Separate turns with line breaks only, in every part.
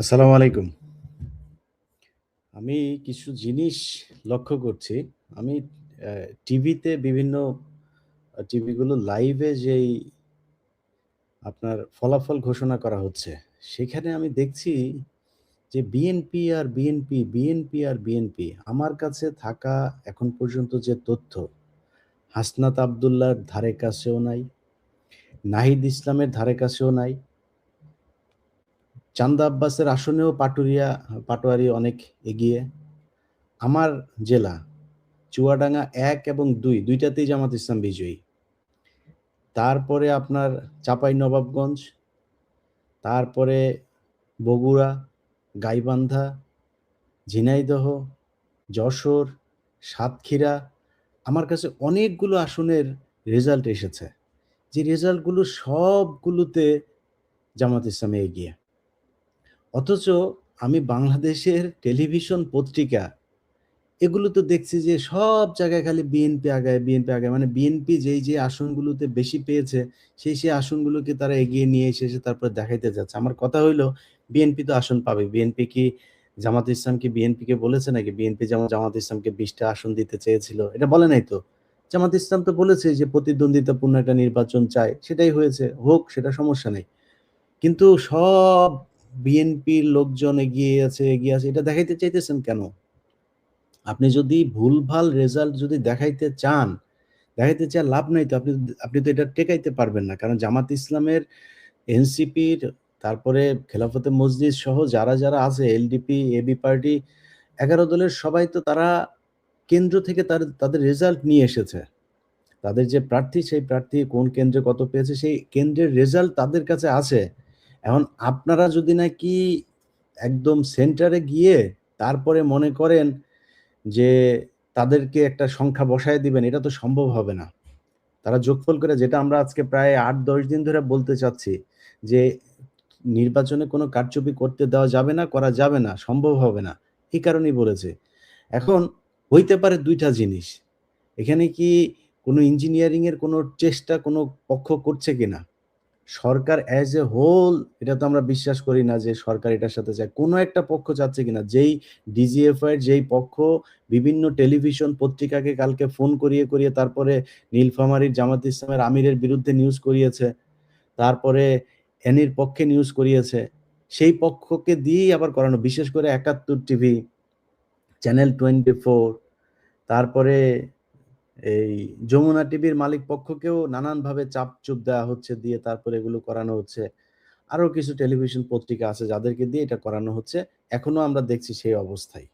আসসালামু আলাইকুম। আমি কিছু জিনিস লক্ষ্য করছি। আমি অ্যা টিভিতে বিভিন্ন টিভিগুলো লাইভে যেই আপনার ফলাফল ঘোষণা করা হচ্ছে, সেখানে আমি দেখছি যে বিএনপি আর বিএনপি, বিএনপি আর বিএনপি। আমার কাছে থাকা এখন পর্যন্ত যে তথ্য, হাসনাত আব্দুল্লাহর ধারে কাছেও নাই, নাহিদ ইসলামের ধারে কাছেও নাই, চান্দা আব্বাসের আসনেও পাটোয়ারি অনেক এগিয়ে। আমার জেলা চুয়াডাঙ্গা ১ এবং ২ টাতেই জামাত ইসলাম বিজয়ী। তারপরে আপনার চাঁপাইনবাবগঞ্জ, তারপরে বগুড়া, গাইবান্ধা, ঝিনাইদহ, যশোর, সাতক্ষীরা। আমার কাছে অনেকগুলো আসনের রেজাল্ট এসেছে। যে রেজাল্টগুলো সবগুলোতে জামাত ইসলামে এগিয়ে। অথচ আমি বাংলাদেশের টেলিভিশন পত্রিকা এগুলো তো দেখছি যে সব জায়গায় খালি বিএনপি আগায়, বিএনপি আগায়। মানে বিএনপি যেই আসনগুলোতে বেশি পেয়েছে, সেই আসনগুলোকে তারা এগিয়ে নিয়ে এসে তারপরে দেখাইতে যাচ্ছে। আমার কথা হইলো বিএনপি তো আসন পাবে। বিএনপি কি জামাত ইসলাম কি বিএনপিকে বলেছে নাকি? বিএনপি যেমন জামাত ইসলামকে ২০ টা আসন দিতে চেয়েছিল। এটা বলে নাই তো। জামাত ইসলাম তো বলেছে যে প্রতিদ্বন্দ্বিতাপূর্ণ একটা নির্বাচন চায়। সেটাই হয়েছে। হোক সেটা সমস্যা নাই। কিন্তু সব বিএনপির লোকজন এগিয়ে আছে। এটা দেখাইতে চাইতেছেন কেন? আপনি যদি ভুলভাল রেজাল্ট যদি দেখাইতে চান, দেখাইতে চায় লাভ নাই তো। আপনি তো এটা টেকাইতে পারবেন না। কারণ জামাত ইসলামের, এনসিপির, তারপরে খেলাফতে মজলিস সহ যারা আছে এলডিপি, এবি পার্টি ১১ দলের সবাই তো তারা কেন্দ্র থেকে তাদের রেজাল্ট নিয়ে এসেছে। তাদের যে প্রার্থী সেই প্রার্থী কোন কেন্দ্রে কত পেয়েছে সেই কেন্দ্রের রেজাল্ট তাদের কাছে আছে। এখন আপনারা যদি নাকি একদম সেন্টারে গিয়ে তারপরে মনে করেন যে তাদেরকে একটা সংখ্যা বসায় দিবেন, এটা তো সম্ভব হবে না। তারা যোগফল করে যেটা আমরা আজকে প্রায় ৮-১০ দিন ধরে বলতে চাচ্ছি যে, নির্বাচনে কোনো কারচুপি করতে দেওয়া যাবে না, করা যাবে না, সম্ভব হবে না। এই কারণেই বলেছি। এখন হইতে পারে ২ টা জিনিস। এখানে কি কোনো ইঞ্জিনিয়ারিং এর কোনো চেষ্টা কোনো পক্ষ করছে কিনা? সরকার অ্যাজ এ হোল এটা তো আমরা বিশ্বাস করি না যে সরকার এটার সাথে চায়। কোনো একটা পক্ষ চাচ্ছে কিনা। যেই ডিজিএফআই এর যেই পক্ষ বিভিন্ন টেলিভিশন পত্রিকাকে কালকে ফোন করিয়ে তারপরে নীলফামারীর জামাত ইসলামের আমিরের বিরুদ্ধে নিউজ করিয়েছে। তারপরে এনির পক্ষে নিউজ করিয়েছে। সেই পক্ষকে দিয়েই আবার করানো। বিশেষ করে ৭১ টিভি, চ্যানেল 24, তারপরে এই যমুনা টিভির মালিক পক্ষকেও নানানভাবে চাপ-চুপ দেওয়া হচ্ছে, দিয়ে তারপরে এগুলো করানো হচ্ছে। আরো কিছু টেলিভিশন পত্রিকা আছে যাদেরকে দিয়ে এটা করানো হচ্ছে। এখনো আমরা দেখছি সেই অবস্থাই।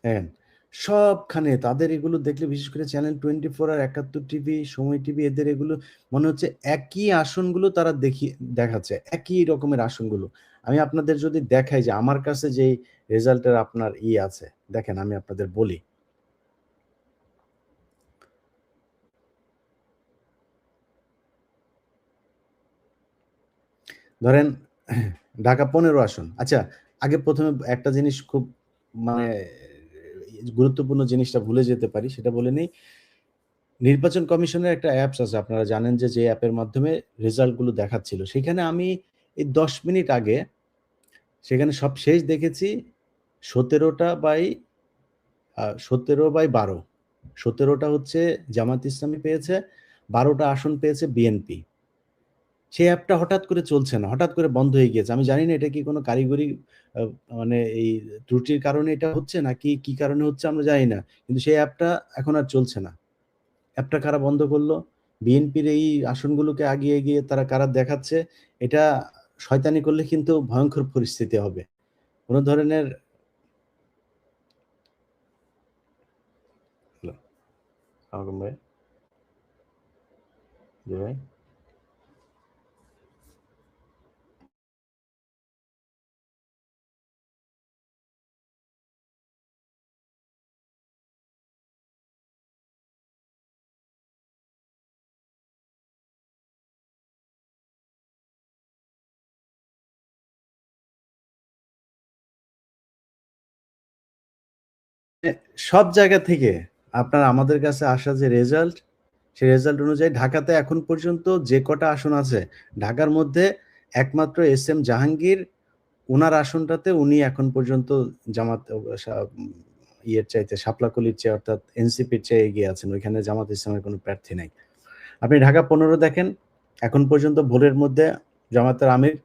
হ্যাঁ, সবখানে তাদের এগুলো দেখলে বিশেষ করে চ্যানেল 24 আর ৭১ টিভি, সময় টিভি এদের এগুলো মনে হচ্ছে একই আসনগুলো তারা দেখাচ্ছে। একই রকমের আসনগুলো। আমি আপনাদের যদি দেখাই যে আমার কাছে যেই রেজাল্টের আপনার আছে, দেখেন আমি আপনাদের বলি। ধরেন ঢাকা ১৫ আসন। আচ্ছা, আগে ১ম এ একটা জিনিস খুব মানে গুরুত্বপূর্ণ জিনিসটা ভুলে যেতে পারি, সেটা বলে নেই। নির্বাচন কমিশনের একটা অ্যাপস আছে। আপনারা জানেন যে অ্যাপের মাধ্যমে রেজাল্ট গুলো দেখাচ্ছিল। সেখানে আমি এই ১০ মিনিট আগে সেখানে সবশেষ দেখেছি ১৭ টা বাই ১৭/১২। ১৭ টা হচ্ছে জামাত ইসলামী পেয়েছে, ১২ টা আসন পেয়েছে বিএনপি। সেই অ্যাপটা হঠাৎ করে চলছে না। হঠাৎ করে বন্ধ হয়ে গিয়েছে। আমি জানি না এটা কি কোনো কারিগরি আ মানে এই ত্রুটির কারণে এটা হচ্ছে নাকি কি কারণে হচ্ছে আমরা জানি না। কিন্তু সেই অ্যাপটা এখন আর চলছে না। অ্যাপটা কারা বন্ধ করল? বিএনপির এই আসনগুলোকে এগিয়ে তারা কারা দেখাচ্ছে। এটা শয়তানি করলে কিন্তু ভয়ংকর পরিস্থিতি হবে। কোন ধরনের হ্যালো, সালামালাইকুম ভাই। জি ভাই। এ সব জায়গা থেকে আপনার আমাদের কাছে আসা যে রেজাল্ট, সেই রেজাল্ট অনুযায়ী ঢাকাতে এখন পর্যন্ত যে কটা আসন আছে, ঢাকার মধ্যে একমাত্র এস এম জাহাঙ্গীর, উনার আসনটাতে উনি এখন পর্যন্ত জামাত ইয়ের চাইতে, শাপলাকলির চেয়ে অর্থাৎ এনসিপির চেয়ে এগিয়ে আছেন। ওইখানে জামাত ইসলামের কোনো প্রার্থী নাই। আপনি ঢাকা ১৫ দেখেন, এখন পর্যন্ত ভোটের মধ্যে জামাতের আমির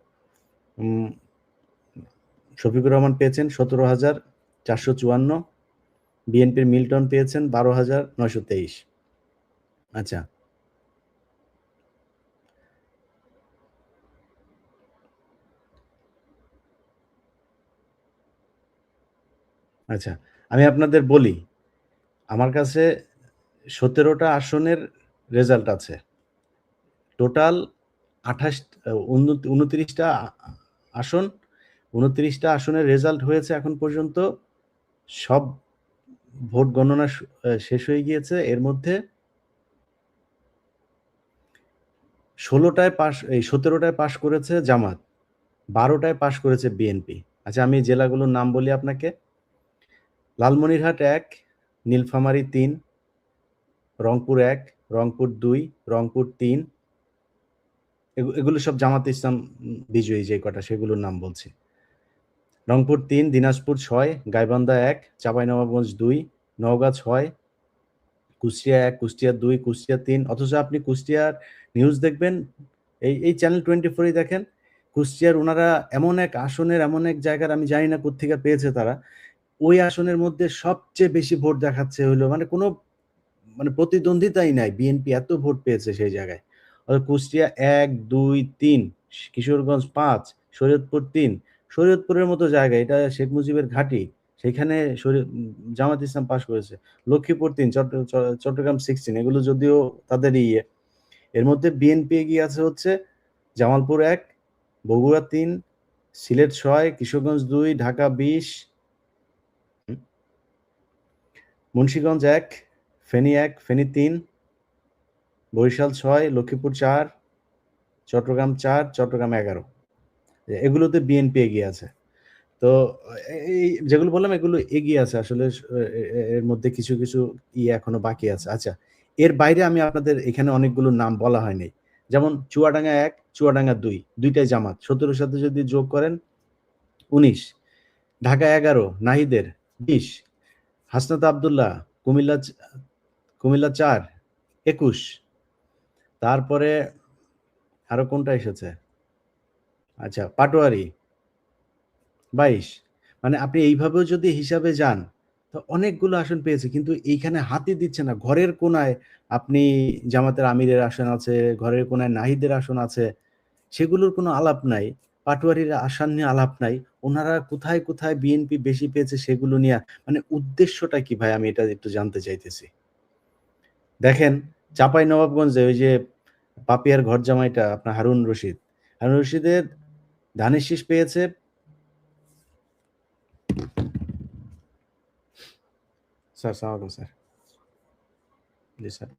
শফিকুর রহমান পেয়েছেন ১৭,৪৫৪, বিএনপির মিল্টন পেয়েছেন ১২,৯২৩। আচ্ছা, আচ্ছা। আমি আপনাদের বলি, আমার কাছে ১৭টা আসনের রেজাল্ট আছে। টোটাল ২৮ আ উন ২৯ টা আসন, ২৯ টা আসনের রেজাল্ট হয়েছে এখন পর্যন্ত। সব ভোট গণনা শেষ হয়ে গিয়েছে। এর মধ্যে ১৭ টায় পাস করেছে জামাত, ১২ টায় পাস করেছে বিএনপি। আচ্ছা, আমি জেলাগুলোর নাম বলি আপনাকে। লালমনিরহাট ১, নীলফামারী ৩, রংপুর ১, রংপুর ২, রংপুর ৩। এগুলো সব জামাতে ইসলাম বিজয়ী যে কটা, সেগুলোর নাম বলছি। রংপুর ৩, দিনাজপুর ৬, গাইবান্ধা ১, চাঁপাইনবাবগঞ্জ ২, নওগাঁ ৬, কুষ্টিয়া ১, কুষ্টিয়া ২, কুষ্টিয়া ৩। অথচ আপনি কুষ্টিয়ার নিউজ দেখবেন, এই চ্যানেল 24 দেখেন। কুষ্টিয়ার উনারা এমন এক আসনের, এমন এক জায়গার, আমি জানি না কোত্থেকে পেয়েছে তারা। ওই আসনের মধ্যে সবচেয়ে বেশি ভোট দেখাচ্ছে হইলো, মানে কোনো প্রতিদ্বন্দ্বিতাই নাই। বিএনপি এত ভোট পেয়েছে সেই জায়গায়। কুষ্টিয়া ১, ২, ৩, কিশোরগঞ্জ ৫, শরীয়তপুর ৩। শরীয়তপুরের মতো জায়গা, এটা শেখ মুজিবের ঘাঁটি। সেখানে জামাত ইসলাম পাস করেছে। লক্ষ্মীপুর ৩, চট্টগ্রাম 16, এগুলো যদিও তাদের ইয়ে। এর মধ্যে বিএনপি এগিয়ে আছে হচ্ছে জামালপুর ১, বগুড়া ৩, সিলেট ৬, কিশোরগঞ্জ ২, ঢাকা ২০, মুন্সিগঞ্জ ১, ফেনী ১, ফেনী ৩, বরিশাল ৬, লক্ষ্মীপুর ৪, চট্টগ্রাম ৪, চট্টগ্রাম ১১। এগুলোতে বিএনপি এগিয়ে আছে। তো এই যেগুলো বললাম, এগুলো এগিয়ে আছে আসলে। এর মধ্যে কিছু, কিছু এখনো বাকি আছে। আচ্ছা, এর বাইরে আমি আপনাদের এখানে অনেকগুলো নাম বলা হয়নি। যেমন চুয়াডাঙ্গা ১, চুয়াডাঙ্গা ২, ২ টাই জামাত। ১৭ সাথে যদি যোগ করেন ১৯, ঢাকা ১১, নাহিদের ২০, হাসনাত আব্দুল্লাহ, কুমিল্লা ৪, ২১। তারপরে আরো কোনটা এসেছে? আচ্ছা, পাটোয়ারি ২২। মানে আপনি এইভাবেও যদি হিসাবে যান, তো অনেকগুলো আসন পেয়েছে। কিন্তু এইখানে হাতই দিচ্ছে না। ঘরের কোনায় আপনি জামাতের আমিরের আসন আছে, ঘরের কোনায় নাহিদের আসন আছে। সেগুলোর কোনো আলাপ নাই। পাটোয়ারির আসন নিয়ে আলাপ নাই। উনারা কোথায়, কোথায় বিএনপি বেশি পেয়েছে সেগুলো নিয়ে, মানে উদ্দেশ্যটা কি ভাই, আমি এটা একটু জানতে চাইতেছি। দেখেন, চাঁপাইনবাবগঞ্জে ওই যে পাপিয়ার ঘর জামাইটা আপনার হারুন রশিদ। হারুন রশিদের ধানের শীষ পেয়েছে। স্যার, সালাম আলাইকুম স্যার। জি স্যার।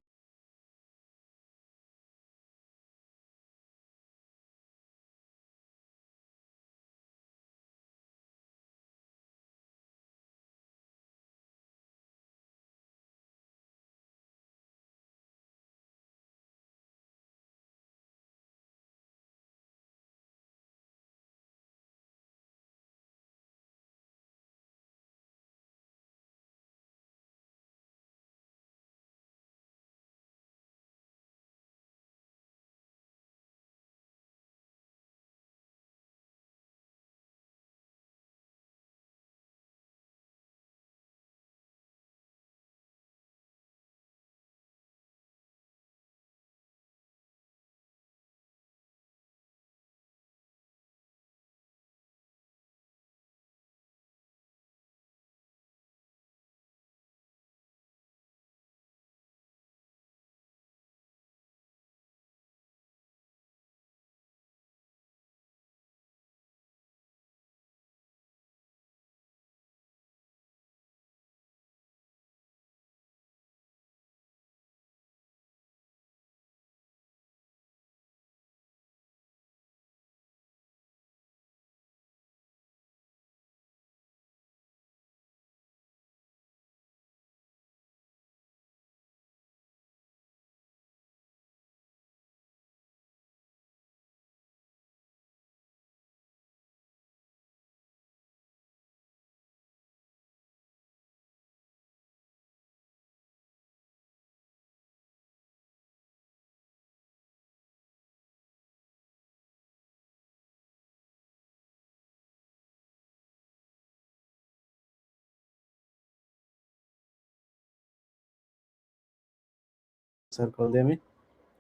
স্যার কল দিই আমি।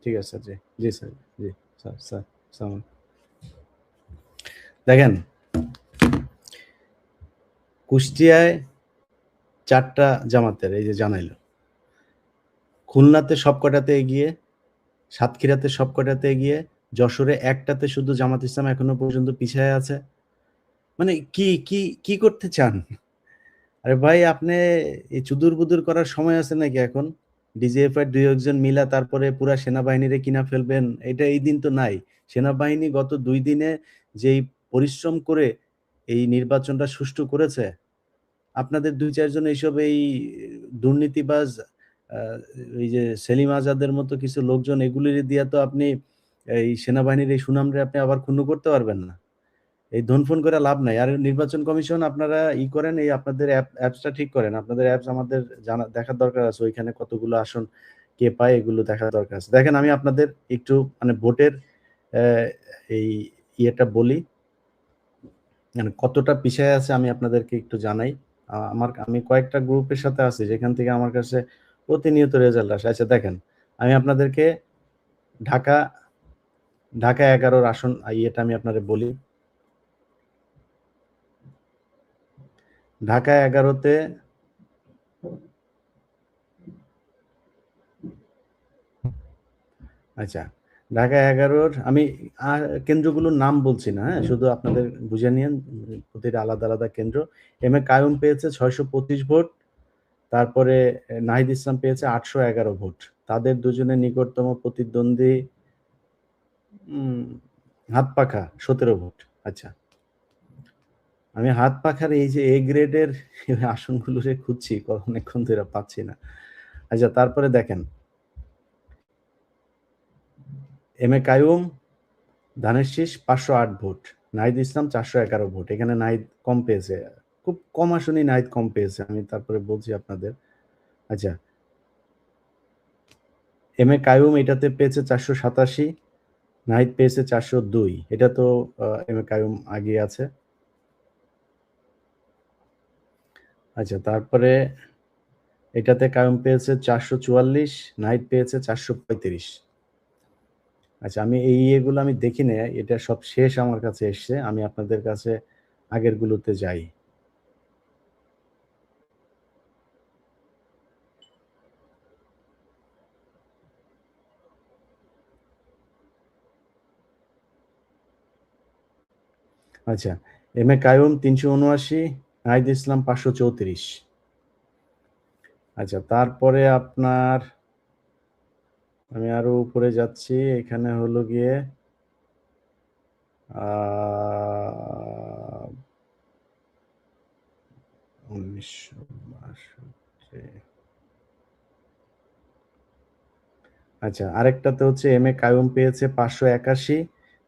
ঠিক আছে স্যার, জি জি স্যার, জি স্যার স্যার সালাম। দেখেন, কুষ্টিয়ায় 4টা জামাতের এই যে জানাইলো, খুলনাতে সবকটাতে এগিয়ে, সাতক্ষীরাতে সবকটাতে এগিয়ে, যশোরে একটাতে শুধু জামাত ইসলাম এখনো পর্যন্ত পিছায় আছে। মানে কি কি কি করতে চান? আরে ভাই, আপনি এই চুদুর-বুদুর করার সময় আছে নাকি এখন? ডিজিএফআই ২-১ জন মিলা তারপরে পুরা সেনাবাহিনীরে কিনা ফেলবেন, এই দিন তো নাই। সেনাবাহিনী গত ২ দিনে যেই পরিশ্রম করে এই নির্বাচনটা সুষ্ঠু করেছে, আপনাদের ২-৪ জন এইসব এই দুর্নীতিবাজ আ এই যে সেলিম আজাদের মতো কিছু লোকজন, এগুলিরে দিয়া তো আপনি এই সেনাবাহিনীর এই সুনামরে আপনি আবার ক্ষুণ্ণ করতে পারবেন না। এই ধনফন করে লাভ নাই। আর নির্বাচন কমিশন আপনারা করেন, এই আপনাদের অ্যাপসটা ঠিক করেন। আপনাদের অ্যাপস আমাদের দেখার দরকার আছে। ওইখানে কতগুলো আসন কে পায় এগুলো দেখার দরকার আছে। দেখেন, আমি আপনাদের একটু মানে ভোটের অ্যা এই বলি, মানে কতটা পিছায় আছে আমি আপনাদেরকে একটু জানাই। আমি কয়েকটা গ্রুপের সাথে আছি যেখান থেকে আমার কাছে প্রতিনিয়ত রেজাল্ট আসে। আচ্ছা দেখেন, আমি আপনাদেরকে ঢাকা ঢাকা ১১ র আসন আমি আপনাদের বলি। ঢাকা ১১ তে আচ্ছা, ঢাকা ১১ র আমি কেন্দ্রগুলোর নাম বলছি না, হ্যাঁ? শুধু আপনাদের বুঝে নিয়েন, প্রতিটা আলাদা, আলাদা কেন্দ্র। এম এ কাইয়ুম পেয়েছে ৬২৫ ভোট। তারপরে নাহিদ ইসলাম পেয়েছে ৮১১ ভোট। তাদের দুজনের নিকটতম প্রতিদ্বন্দ্বী হাতপাখা ১৭ ভোট। আচ্ছা। আমি হাতপাখার এই যে গ্রেডের আসনগুলোরে খুঁজছি অনেকক্ষণ ধরে পাচ্ছি না। আচ্ছা, তারপরে দেখেন, এম এ কাইয়ুম, ধানের শীষ ৫০৮ ভোট, নাহিদ ইসলাম ৪১১ ভোট। এখানে নাহিদ কম পেয়েছে। খুব কম আসনেই নাহিদ কম পেয়েছে। আমি তারপরে বলছি আপনাদের। আচ্ছা, এম এ কাইয়ুম এটাতে পেয়েছে ৪৮৭, নাহিদ পেয়েছে ৪০২। এটা তো এম এ কাইয়ুম আগিয়ে আছে। আচ্ছা, তারপরে এটাতে কাইয়ুম পেয়েছে ৪৪৪, নাহিদ পেয়েছে ৪৩৫। আচ্ছা, আমি এই ইয়েগুলো আমি দেখি নাই। এটা সব শেষ আমার কাছে এসছে। আমি আপনাদের কাছে আগেরগুলোতে যাই। আচ্ছা, এম এ কাইয়ুম ৩৭৯, নাহিদ ইসলাম ৫৩৪। আচ্ছা, তারপরে আপনার আমি আরো উপরে যাচ্ছি। এখানে হলো গিয়ে আ ১৯৬২। আচ্ছা, আরেকটাতে হচ্ছে এম এ কাইয়ুম পেয়েছে ৫৮১,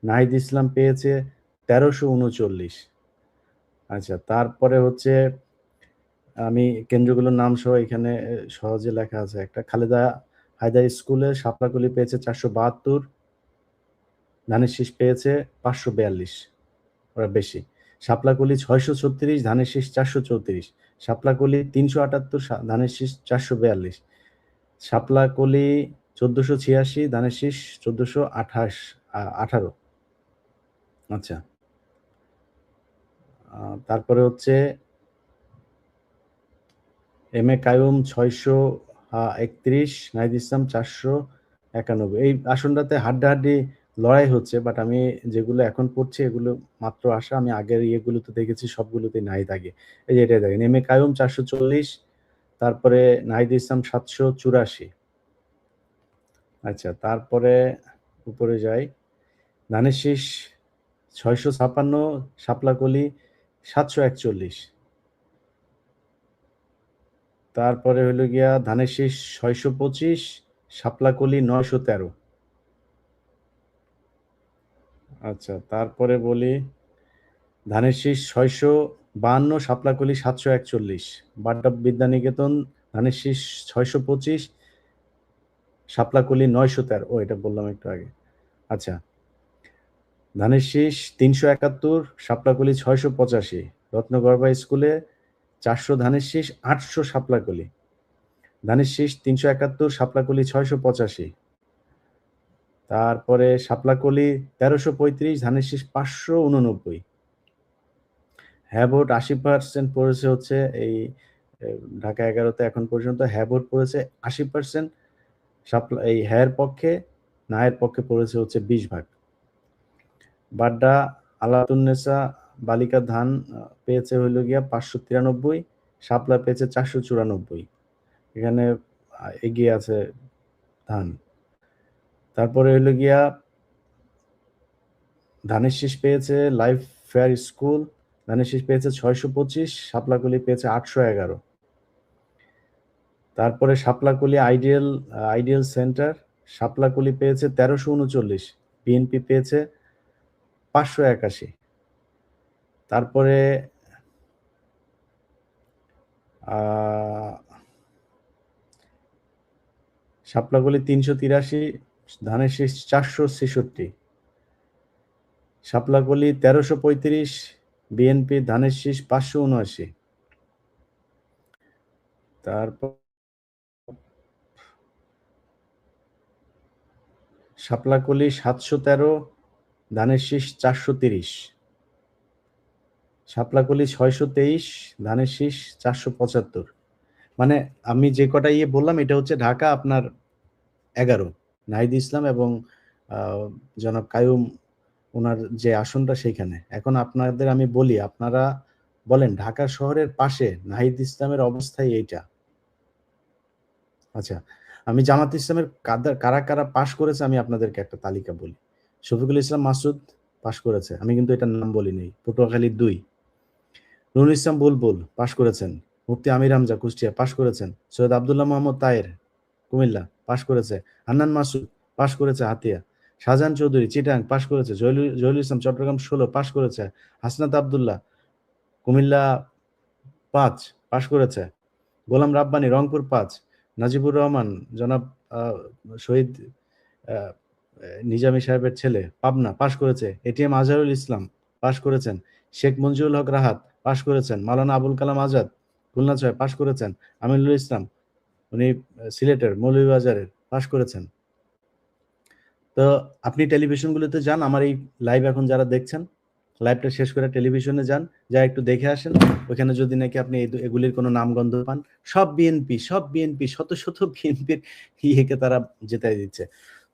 নাহিদ ইসলাম পেয়েছে ১৩৩৯। আচ্ছা, তারপরে হচ্ছে আমি কেন্দ্রগুলোর নাম সহ এখানে সহজে লেখা আছে একটা। খালেদা হায়দার স্কুলে শাপলাকলি পেয়েছে ৪৭২, ধানের শীষ পেয়েছে ৫৪২। ওরা বেশি। শাপলাকলি ৬৩৬, ধানের শীষ ৪৩৪। শাপলাকলি ৩৭৮, ধানের শীষ ৪৪২। শাপলাকলি ১৪৮৬, ধানের শীষ ১৪১৮। আচ্ছা। তারপরে হচ্ছে এম এ কাইয়ুম ৬৩১, নাহিদ ইসলাম ৪৯১। এই আসনটাতে হাড্ডাহাড্ডি লড়াই হচ্ছে। বাট আমি যেগুলো এখন পড়ছি এগুলো মাত্র আসা। আমি আগের ইয়েগুলোতে দেখেছি সবগুলোতেই নাহিদ আগে। এই যে এটা দেখেন, এম এ কাইয়ুম ৪৪০, তারপরে নাহিদ ইসলাম ৭৮৪। আচ্ছা, তারপরে উপরে যাই। ধানের শীষ ৬৫৬, শাপলাকলি ৭৪১। তারপরে হইলো গিয়া ধানের শীষ ৬২৫, শাপলাকলি ৯১৩। আচ্ছা, তারপরে বলি ধানের শীষ ৬৫২, শাপলাকলি ৭৪১। বাড্ডা বিদ্যানিকেতন ধানের শীষ ৬২৫, শাপলাকলি ৯১৩। এটা বললাম একটু আগে। আচ্ছা, ধানের শীষ ৩৭১, শাপলাকলি ৬৮৫। রত্নগর্ভা স্কুলে ৪০০ ধানের শীষ, ৮০০ শাপলাকলি। ধানের শীষ 371, শাপলাকলি 685, তারপরে শাপলাকলি 1335, ধানের শীষ 589। হ্যাঁ ভোট 80% পড়েছে হচ্ছে এই ঢাকা 11তে এখন পর্যন্ত হ্যাঁ ভোট পড়েছে 80%, এই হ্যাঁ পক্ষে, না এর পক্ষে পড়েছে হচ্ছে 20 ভাগ। বাড্ডা আলাতুন্নেসা বালিকা ধান পেয়েছে হইল গিয়া 593, শাপলা পেয়েছে 494, এখানে এগিয়ে আছে ধান। তারপরে হইল গিয়া ধানের শীষ পেয়েছে লাইফ ফেয়ার স্কুল, ধানের শীষ পেয়েছে 625, শাপলাকলি পেয়েছে 811। তারপরে শাপলাকলি আইডিয়াল সেন্টার, শাপলাকলি পেয়েছে 1339, বিএনপি পেয়েছে 581। তারপরে শাপলাকলি 383, ধানের শীষ 466। শাপলাকলি 1335, বিএনপি ধানের শীষ 579। তারপর শাপলাকলি 713, ধানের শীষ 430। শাপলাকলি 623, ধানের শীষ 475। মানে আমি যে কটা বললাম এটা হচ্ছে ঢাকা আপনার 11, নাহিদ ইসলাম এবং জনাব কায়ুম ওনার যে আসনটা সেইখানে। এখন আপনাদের আমি বলি, আপনারা বলেন ঢাকা শহরের পাশে নাহিদ ইসলামের অবস্থাই এইটা। আচ্ছা, আমি জামাত ইসলামের কারা কারা পাশ করেছে আমি আপনাদেরকে একটা তালিকা বলি। শফিকুল ইসলাম মাসুদ পাশ করেছে, আমি কিন্তু এটার নাম বলিনি। পটুয়াখালী 2। নুরুল ইসলাম বুলবুল পাশ করেছেন। মুফতি আমির হামজা কুষ্টিয়া পাশ করেছেন। সৈয়দ আব্দুল্লাহ মোহাম্মদ তায়ের কুমিল্লা পাশ করেছে। হান্নান মাসুদ পাশ করেছে হাতিয়া। শাহজাহান চৌধুরী চিটাং পাশ করেছে। জহিরুল ইসলাম চট্টগ্রাম 16 পাশ করেছে। হাসনাত আব্দুল্লাহ কুমিল্লা 5 পাশ করেছে। গোলাম রাব্বানী রংপুর 5। নাজিবুর রহমান জনাব শহীদ নিজামী সাহেবের ছেলে পাবনা পাশ করেছে। এটিএম আজহারুল ইসলাম পাশ করেছেন। শেখ মঞ্জুরুল হক রাহাত পাশ করেছেন। মাওলানা আবুল কালাম আজাদ খুলনা 6 পাশ করেছেন। আমিনুল ইসলাম উনি সিলেটের মৌলভীবাজারের পাশ করেছেন। তো আপনি টেলিভিশনগুলোতে যান, আমার এই লাইভ এখন যারা দেখছেন, লাইভটা শেষ করে টেলিভিশনে যান, যা একটু দেখে আসেন। ওখানে যদি নাকি আপনি এগুলির কোনো নামগন্ধ পান, সব বিএনপি শত শত বিএনপির ইয়েকে তারা জেতাই দিচ্ছে।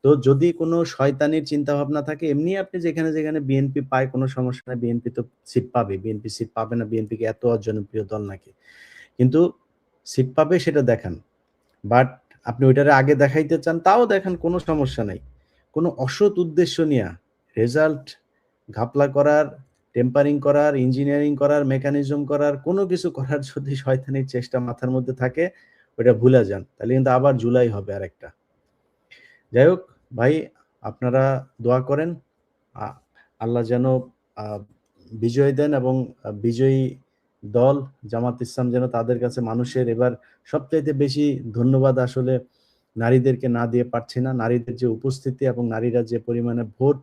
তো যদি কোনো শয়তানির চিন্তা ভাবনা থাকে, এমনি আপনি যেখানে যেখানে বিএনপি পায় কোনো সমস্যা নাই, বিএনপি তো সিট পাবে। বিএনপি সিট পাবে না, বিএনপি কি এত অজনপ্রিয় দল নাকি? কিন্তু সিট পাবে সেটা দেখান। বাট আপনি ওইটারে আগে দেখাইতে চান, তাও দেখান, কোনো সমস্যা নাই। কোনো অসৎ উদ্দেশ্য নিয়ে রেজাল্ট ঘাপলা করার, টেম্পারিং করার, ইঞ্জিনিয়ারিং করার, মেকানিজম করার, কোনো কিছু করার যদি শয়তানির চেষ্টা মাথার মধ্যে থাকে, ওটা ভুলে যান। তাহলে কিন্তু আবার জুলাই হবে আরেকটা। যাই হোক ভাই, আপনারা দোয়া করেন আল্লাহ যেন বিজয় দেন এবং বিজয়ী দল জামাত ইসলাম যেন তাদের কাছে মানুষের এবার সবচাইতে বেশি ধন্যবাদ আসলে নারীদেরকে না দিয়ে পারছি না। নারীদের যে উপস্থিতি এবং নারীরা যে পরিমাণে ভোট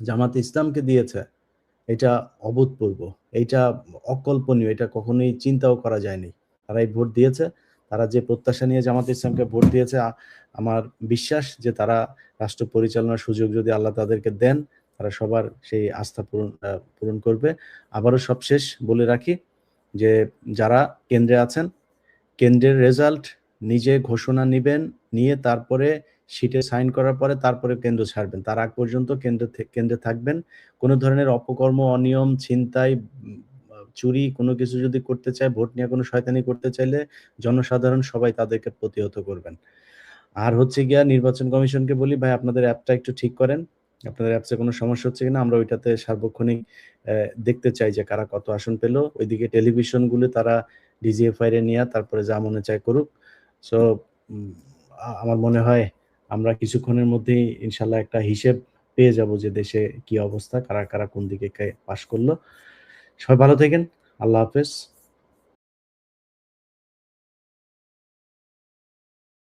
জামাত ইসলামকে দিয়েছে, এটা অভূতপূর্ব, এটা অকল্পনীয়, এটা কখনোই চিন্তাও করা যায়নি। তারা এই ভোট দিয়েছে, তারা যে প্রত্যাশা নিয়ে জামাত ইসলামকে ভোট দিয়েছে, আমার বিশ্বাস যে তারা রাষ্ট্র পরিচালনার সুযোগ যদি আল্লাহ তাদেরকে দেন, তারা সবার সেই আস্থা পূরণ করবে। আবারও সবশেষ বলে রাখি যে যারা কেন্দ্রে আছেন, কেন্দ্রের রেজাল্ট নিজে ঘোষণা নিবেন, নিয়ে তারপরে শিটে সাইন করার পরে তারপরে কেন্দ্র ছাড়বেন। তার আগ পর্যন্ত কেন্দ্রে থাকবেন। কোনো ধরনের অপকর্ম, অনিয়ম, ছিনতাই, চুরি কোনো কিছু যদি করতে চায়, ভোট নিয়ে কোনো শয়তানি করতে চাইলে জনসাধারণ সবাই তাদেরকে প্রতিহত করবেন। আর হচ্ছে গিয়া নির্বাচন কমিশনকে বলি, ভাই আপনাদের অ্যাপটা একটু ঠিক করেন। আপনাদের অ্যাপসে কোনো সমস্যা হচ্ছে কিনা, আমরা ওইটাতে সার্বক্ষণিক দেখতে চাই যে কারা কত আসন পেল। ওইদিকে টেলিভিশনগুলো তারা ডিজিএফআই রে নিয়ে তারপরে যা মনে চায় করুক। সো আমার মনে হয় আমরা কিছুক্ষণের মধ্যেই ইনশাল্লাহ একটা হিসেব পেয়ে যাব যে দেশে কি অবস্থা, কারা কারা কোন দিকে পাস করলো। সবাই ভালো থাকেন। আল্লাহ হাফেজ।